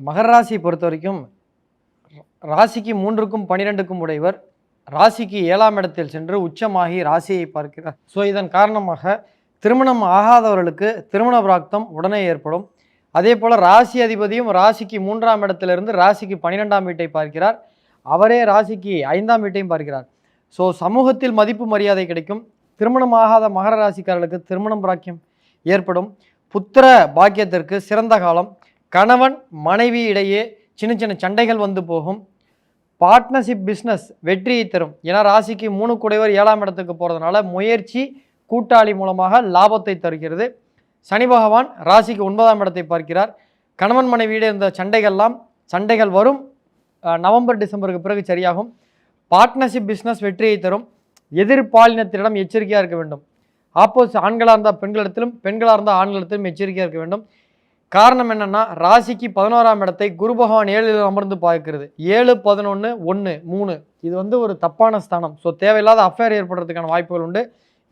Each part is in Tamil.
மகர ராசியை பொறுத்த வரைக்கும் ராசிக்கு 3க்கும் 12க்கும் உடையவர் ராசிக்கு 7ஆம் இடத்தில் சென்று உச்சமாகி ராசியை பார்க்கிறார். ஸோ இதன் காரணமாக திருமணம் ஆகாதவர்களுக்கு திருமண பிராப்தம் உடனே ஏற்படும். அதே போல் ராசி அதிபதியும் ராசிக்கு 3ஆம் இடத்திலிருந்து ராசிக்கு 12ஆம் வீட்டை பார்க்கிறார். அவரே ராசிக்கு 5ஆம் வீட்டையும் பார்க்கிறார். ஸோ சமூகத்தில் மதிப்பு மரியாதை கிடைக்கும். திருமணம் ஆகாத மகர ராசிக்காரர்களுக்கு திருமணம் பாக்கியம் ஏற்படும். புத்திர பாக்கியத்திற்கு சிறந்த காலம். கணவன் மனைவி இடையே சின்ன சின்ன சண்டைகள் வந்து போகும். பார்ட்னர்ஷிப் பிஸ்னஸ் வெற்றியை தரும். ஏன்னா ராசிக்கு 3 குடைவர் 7ஆம் இடத்துக்கு போகிறதுனால முயற்சி கூட்டாளி மூலமாக லாபத்தை தருகிறது. சனி பகவான் ராசிக்கு 9ஆம் இடத்தை பார்க்கிறார். கணவன் மனைவியிட இருந்த சண்டைகள் வரும். நவம்பர் டிசம்பருக்கு பிறகு சரியாகும். பார்ட்னர்ஷிப் பிஸ்னஸ் வெற்றியை தரும். எதிர்பாலினத்திடம் எச்சரிக்கையாக இருக்க வேண்டும். ஆப்போசிட் ஆண்களாக இருந்தால் பெண்களிடத்திலும் பெண்களாக இருந்தால் ஆண்களிடத்திலும் எச்சரிக்கையாக இருக்க வேண்டும். காரணம் என்னென்னா ராசிக்கு 11ஆம் இடத்தை குரு பகவான் 7ல் அமர்ந்து பார்க்கிறது. 7, 11, 1, 3 இது ஒரு தப்பான ஸ்தானம். ஸோ தேவையில்லாத அஃபேர் ஏற்படுறதுக்கான வாய்ப்புகள் உண்டு.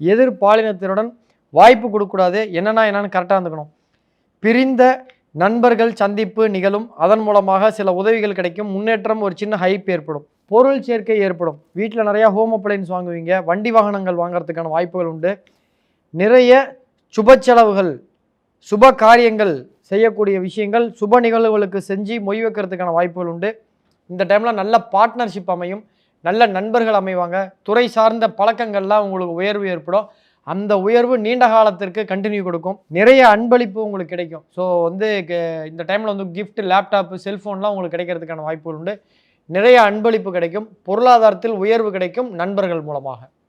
எதிர்பாலினத்தினுடன் வாய்ப்பு கொடுக்கக்கூடாது. என்னென்னு கரெக்டாக இருந்துக்கணும். பிரிந்த நண்பர்கள் சந்திப்பு நிகழும். அதன் மூலமாக சில உதவிகள் கிடைக்கும். முன்னேற்றம், ஒரு சின்ன ஹைப் ஏற்படும். பொருள் சேர்க்கை ஏற்படும். வீட்டில் நிறையா ஹோம் அப்ளைன்ஸ் வாங்குவீங்க. வண்டி வாகனங்கள் வாங்குறதுக்கான வாய்ப்புகள் உண்டு. நிறைய சுப செலவுகள், சுப காரியங்கள் செய்யக்கூடிய விஷயங்கள், சுப நிகழ்வுகளுக்கு செஞ்சு மொய் வைக்கிறதுக்கான வாய்ப்புகள் உண்டு. இந்த டைமில் நல்ல பார்ட்னர்ஷிப் அமையும். நல்ல நண்பர்கள் அமைவாங்க. துறை சார்ந்த பழக்கங்கள்லாம் உங்களுக்கு உயர்வு ஏற்படும். அந்த உயர்வு நீண்ட காலத்திற்கு கண்டினியூ கொடுக்கும். நிறைய அன்பளிப்பு உங்களுக்கு கிடைக்கும். ஸோ இந்த டைமில் கிஃப்ட், லேப்டாப்பு, செல்ஃபோன்லாம் உங்களுக்கு கிடைக்கிறதுக்கான வாய்ப்புகள் உண்டு. நிறைய அன்பளிப்பு கிடைக்கும். பொருளாதாரத்தில் உயர்வு கிடைக்கும் நண்பர்கள் மூலமாக.